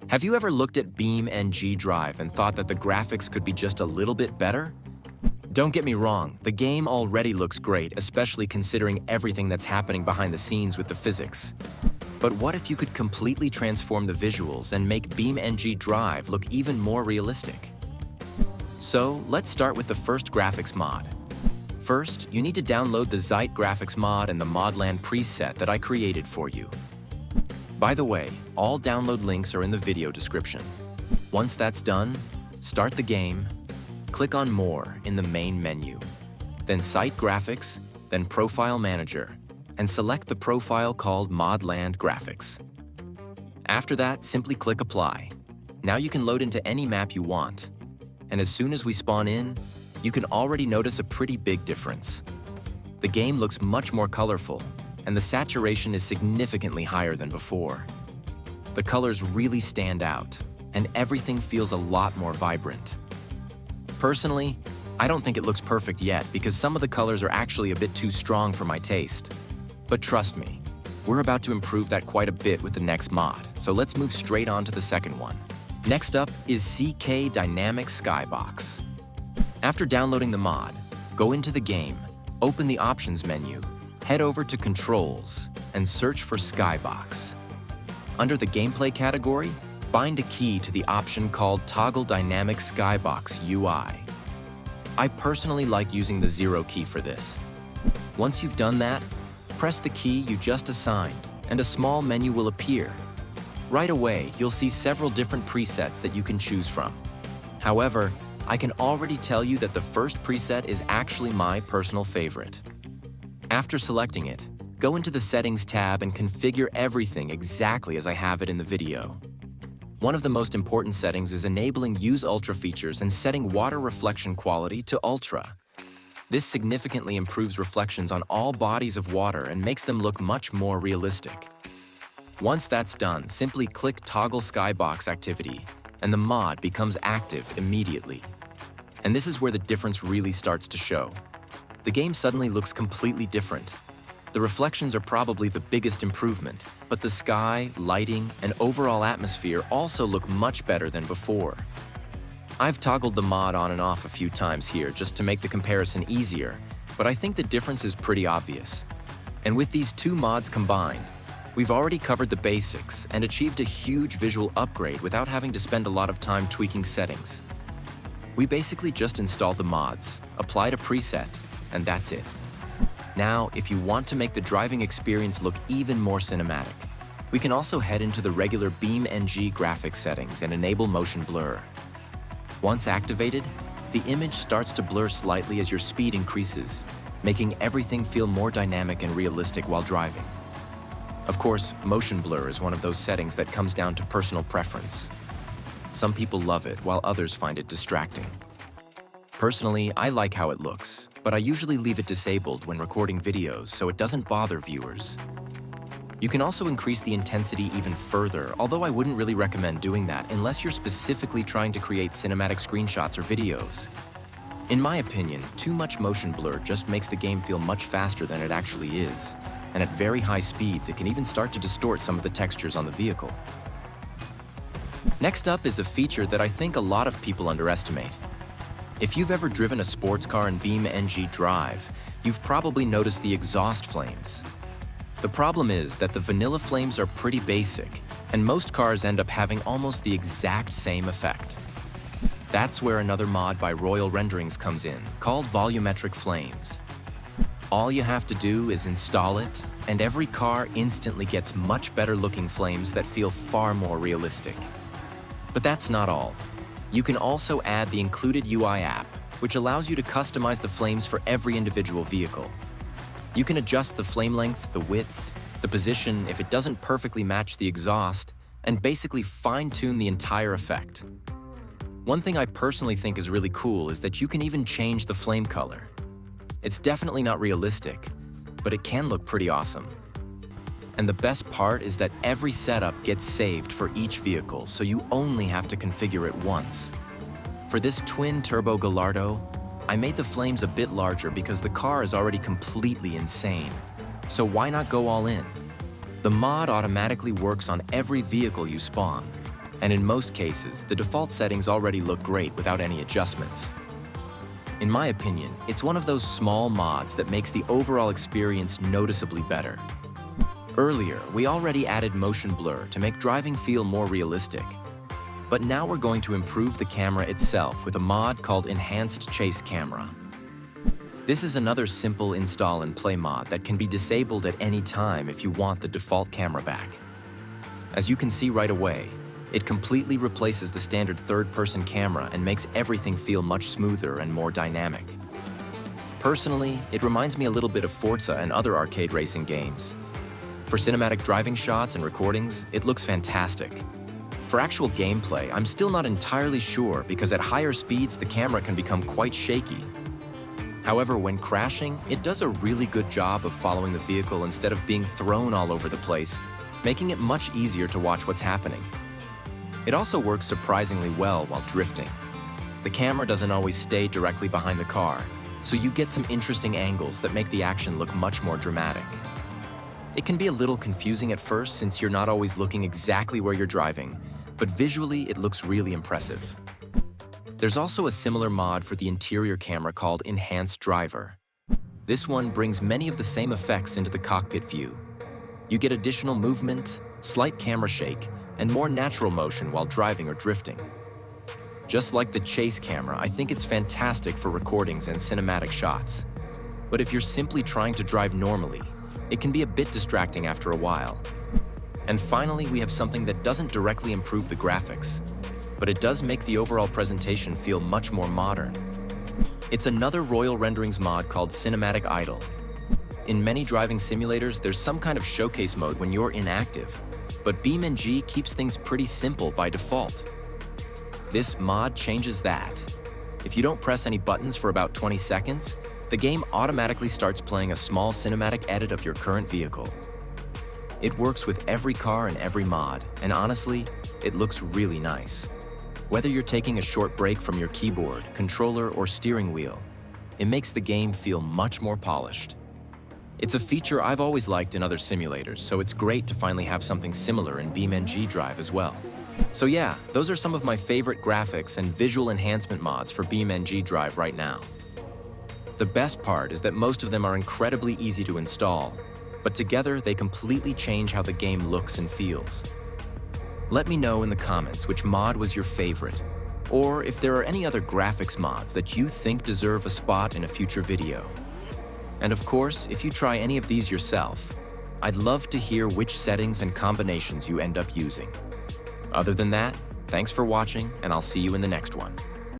Have you ever looked at BeamNG Drive and thought that the graphics could be just a little bit better? Don't get me wrong, the game already looks great, especially considering everything that's happening behind the scenes with the physics. But what if you could completely transform the visuals and make BeamNG Drive look even more realistic? So let's start with the first graphics mod. First, you need to download the Zeit graphics mod and the ModLand preset that I created for you. By the way, all download links are in the video description. Once that's done, start the game, click on More in the main menu, then Site Graphics, then Profile Manager, and select the profile called ModLand Graphics. After that, simply click Apply. Now you can load into any map you want. And as soon as we spawn in, you can already notice a pretty big difference. The game looks much more colorful, and the saturation is significantly higher than before. The colors really stand out, and everything feels a lot more vibrant. Personally, I don't think it looks perfect yet because some of the colors are actually a bit too strong for my taste. But trust me, we're about to improve that quite a bit with the next mod, so let's move straight on to the second one. Next up is CK Dynamic Skybox. After downloading the mod, go into the game, open the Options menu, head over to Controls, and search for Skybox. Under the Gameplay category, bind a key to the option called Toggle Dynamic Skybox UI. I personally like using the 0 key for this. Once you've done that, press the key you just assigned, and a small menu will appear. Right away, you'll see several different presets that you can choose from. However, I can already tell you that the first preset is actually my personal favorite. After selecting it, go into the Settings tab and configure everything exactly as I have it in the video. One of the most important settings is enabling Use Ultra features and setting water reflection quality to Ultra. This significantly improves reflections on all bodies of water and makes them look much more realistic. Once that's done, simply click Toggle Skybox Activity, and the mod becomes active immediately. And this is where the difference really starts to show. The game suddenly looks completely different. The reflections are probably the biggest improvement, but the sky, lighting, and overall atmosphere also look much better than before. I've toggled the mod on and off a few times here just to make the comparison easier, but I think the difference is pretty obvious. And with these two mods combined, we've already covered the basics and achieved a huge visual upgrade without having to spend a lot of time tweaking settings. We basically just installed the mods, applied a preset, and that's it. Now, if you want to make the driving experience look even more cinematic, we can also head into the regular BeamNG graphics settings and enable motion blur. Once activated, the image starts to blur slightly as your speed increases, making everything feel more dynamic and realistic while driving. Of course, motion blur is one of those settings that comes down to personal preference. Some people love it, while others find it distracting. Personally, I like how it looks, but I usually leave it disabled when recording videos so it doesn't bother viewers. You can also increase the intensity even further, although I wouldn't really recommend doing that unless you're specifically trying to create cinematic screenshots or videos. In my opinion, too much motion blur just makes the game feel much faster than it actually is, and at very high speeds it can even start to distort some of the textures on the vehicle. Next up is a feature that I think a lot of people underestimate. If you've ever driven a sports car in BeamNG Drive, you've probably noticed the exhaust flames. The problem is that the vanilla flames are pretty basic, and most cars end up having almost the exact same effect. That's where another mod by Royal Renderings comes in, called Volumetric Flames. All you have to do is install it, and every car instantly gets much better looking flames that feel far more realistic. But that's not all. You can also add the included UI app, which allows you to customize the flames for every individual vehicle. You can adjust the flame length, the width, the position if it doesn't perfectly match the exhaust, and basically fine-tune the entire effect. One thing I personally think is really cool is that you can even change the flame color. It's definitely not realistic, but it can look pretty awesome. And the best part is that every setup gets saved for each vehicle, so you only have to configure it once. For this twin-turbo Gallardo, I made the flames a bit larger because the car is already completely insane. So why not go all in? The mod automatically works on every vehicle you spawn. And in most cases, the default settings already look great without any adjustments. In my opinion, it's one of those small mods that makes the overall experience noticeably better. Earlier, we already added motion blur to make driving feel more realistic. But now we're going to improve the camera itself with a mod called Enhanced Chase Camera. This is another simple install and play mod that can be disabled at any time if you want the default camera back. As you can see right away, it completely replaces the standard third-person camera and makes everything feel much smoother and more dynamic. Personally, it reminds me a little bit of Forza and other arcade racing games. For cinematic driving shots and recordings, it looks fantastic. For actual gameplay, I'm still not entirely sure because at higher speeds the camera can become quite shaky. However, when crashing, it does a really good job of following the vehicle instead of being thrown all over the place, making it much easier to watch what's happening. It also works surprisingly well while drifting. The camera doesn't always stay directly behind the car, so you get some interesting angles that make the action look much more dramatic. It can be a little confusing at first since you're not always looking exactly where you're driving, but visually it looks really impressive. There's also a similar mod for the interior camera called Enhanced Driver. This one brings many of the same effects into the cockpit view. You get additional movement, slight camera shake, and more natural motion while driving or drifting. Just like the chase camera, I think it's fantastic for recordings and cinematic shots. But if you're simply trying to drive normally, it can be a bit distracting after a while. And finally, we have something that doesn't directly improve the graphics, but it does make the overall presentation feel much more modern. It's another Royal Renderings mod called Cinematic Idle. In many driving simulators, there's some kind of showcase mode when you're inactive, but BeamNG keeps things pretty simple by default. This mod changes that. If you don't press any buttons for about 20 seconds, the game automatically starts playing a small cinematic edit of your current vehicle. It works with every car and every mod, and honestly, it looks really nice. Whether you're taking a short break from your keyboard, controller, or steering wheel, it makes the game feel much more polished. It's a feature I've always liked in other simulators, so it's great to finally have something similar in BeamNG Drive as well. So yeah, those are some of my favorite graphics and visual enhancement mods for BeamNG Drive right now. The best part is that most of them are incredibly easy to install, but together they completely change how the game looks and feels. Let me know in the comments which mod was your favorite, or if there are any other graphics mods that you think deserve a spot in a future video. And of course, if you try any of these yourself, I'd love to hear which settings and combinations you end up using. Other than that, thanks for watching, and I'll see you in the next one.